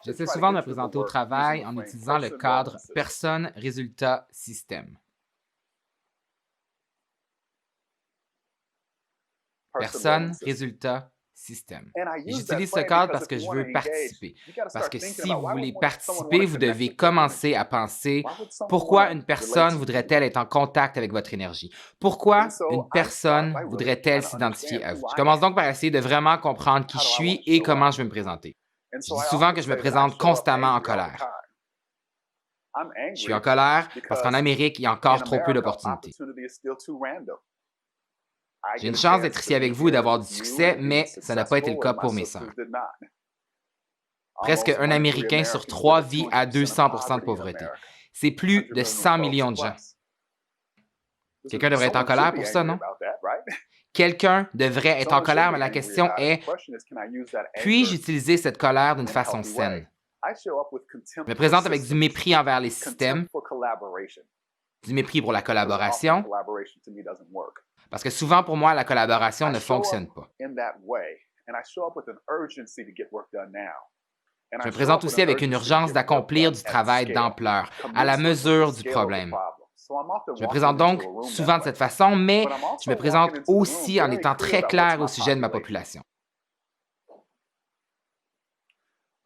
J'essaie souvent de me présenter au travail en utilisant le cadre personne, résultat, système. Personne, résultat, système. Et j'utilise ce cadre parce que je veux participer. Parce que si vous voulez participer, vous devez commencer à penser pourquoi une personne voudrait-elle être en contact avec votre énergie? Pourquoi une personne voudrait-elle s'identifier à vous? Je commence donc par essayer de vraiment comprendre qui je suis et comment je veux me présenter. Je dis souvent que je me présente constamment en colère. Je suis en colère parce qu'en Amérique, il y a encore trop peu d'opportunités. J'ai une chance d'être ici avec vous et d'avoir du succès, mais ça n'a pas été le cas pour mes sœurs. Presque un Américain sur 3 vit à 200% de pauvreté. C'est plus de 100 millions de gens. Quelqu'un devrait être en colère pour ça, non? Quelqu'un devrait être en colère, mais la question est, puis-je utiliser cette colère d'une façon saine? Je me présente avec du mépris envers les systèmes, du mépris pour la collaboration, parce que souvent, pour moi, la collaboration ne fonctionne pas. Je me présente aussi avec une urgence d'accomplir du travail d'ampleur, à la mesure du problème. Je me présente donc souvent de cette façon, mais je me présente aussi en étant très clair au sujet de ma population.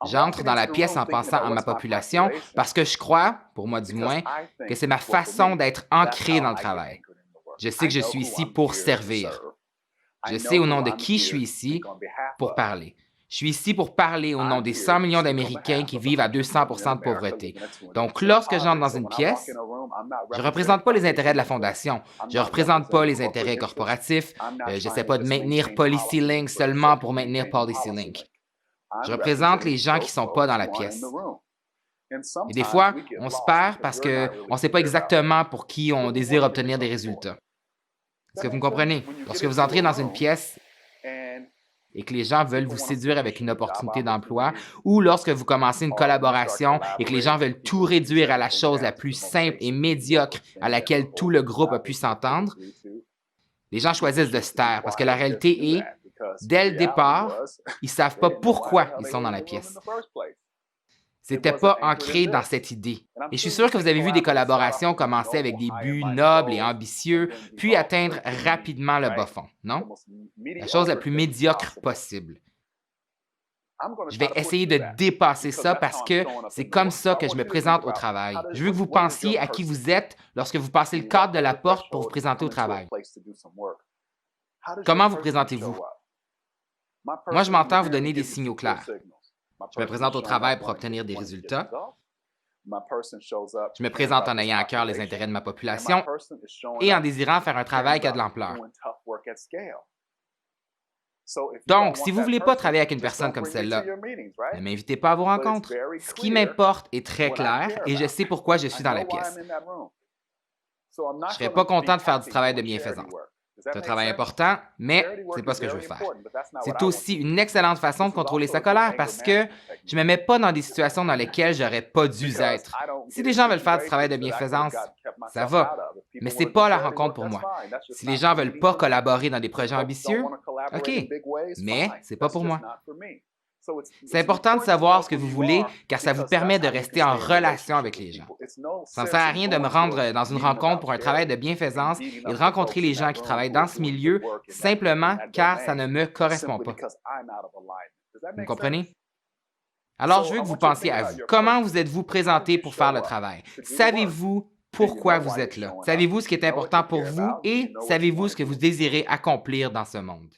J'entre dans la pièce en pensant à ma population parce que je crois, pour moi du moins, que c'est ma façon d'être ancré dans le travail. Je sais que je suis ici pour servir. Je sais au nom de qui je suis ici pour parler. Je suis ici pour parler au nom des 100 millions d'Américains qui vivent à 200% de pauvreté. Donc, lorsque j'entre dans une pièce, je ne représente pas les intérêts de la Fondation. Je ne représente pas les intérêts corporatifs. Je n'essaie pas de maintenir Policy Link seulement pour maintenir Policy Link. Je représente les gens qui ne sont pas dans la pièce. Et des fois, on se perd parce qu'on ne sait pas exactement pour qui on désire obtenir des résultats. Est-ce que vous me comprenez? Lorsque vous entrez dans une pièce et que les gens veulent vous séduire avec une opportunité d'emploi, ou lorsque vous commencez une collaboration et que les gens veulent tout réduire à la chose la plus simple et médiocre à laquelle tout le groupe a pu s'entendre, les gens choisissent de se taire parce que la réalité est, dès le départ, ils ne savent pas pourquoi ils sont dans la pièce. C'était pas ancré dans cette idée. Et je suis sûr que vous avez vu des collaborations commencer avec des buts nobles et ambitieux, puis atteindre rapidement le bas fond, non? La chose la plus médiocre possible. Je vais essayer de dépasser ça parce que c'est comme ça que je me présente au travail. Je veux que vous pensiez à qui vous êtes lorsque vous passez le cadre de la porte pour vous présenter au travail. Comment vous présentez-vous? Moi, je m'entends vous donner des signaux clairs. Je me présente au travail pour obtenir des résultats. Je me présente en ayant à cœur les intérêts de ma population et en désirant faire un travail qui a de l'ampleur. Donc, si vous ne voulez pas travailler avec une personne comme celle-là, ne m'invitez pas à vos rencontres. Ce qui m'importe est très clair et je sais pourquoi je suis dans la pièce. Je ne serais pas content de faire du travail de bienfaisance. C'est un travail important, mais ce n'est pas ce que je veux faire. C'est aussi une excellente façon de contrôler sa colère parce que je ne me mets pas dans des situations dans lesquelles je n'aurais pas dû être. Si les gens veulent faire du travail de bienfaisance, ça va, mais ce n'est pas la rencontre pour moi. Si les gens ne veulent pas collaborer dans des projets ambitieux, OK, mais ce n'est pas pour moi. C'est important de savoir ce que vous voulez car ça vous permet de rester en relation avec les gens. Ça ne sert à rien de me rendre dans une rencontre pour un travail de bienfaisance et de rencontrer les gens qui travaillent dans ce milieu simplement car ça ne me correspond pas. Vous me comprenez? Alors, je veux que vous pensiez à vous. Comment vous êtes-vous présenté pour faire le travail? Savez-vous pourquoi vous êtes là? Savez-vous ce qui est important pour vous et savez-vous ce que vous désirez accomplir dans ce monde?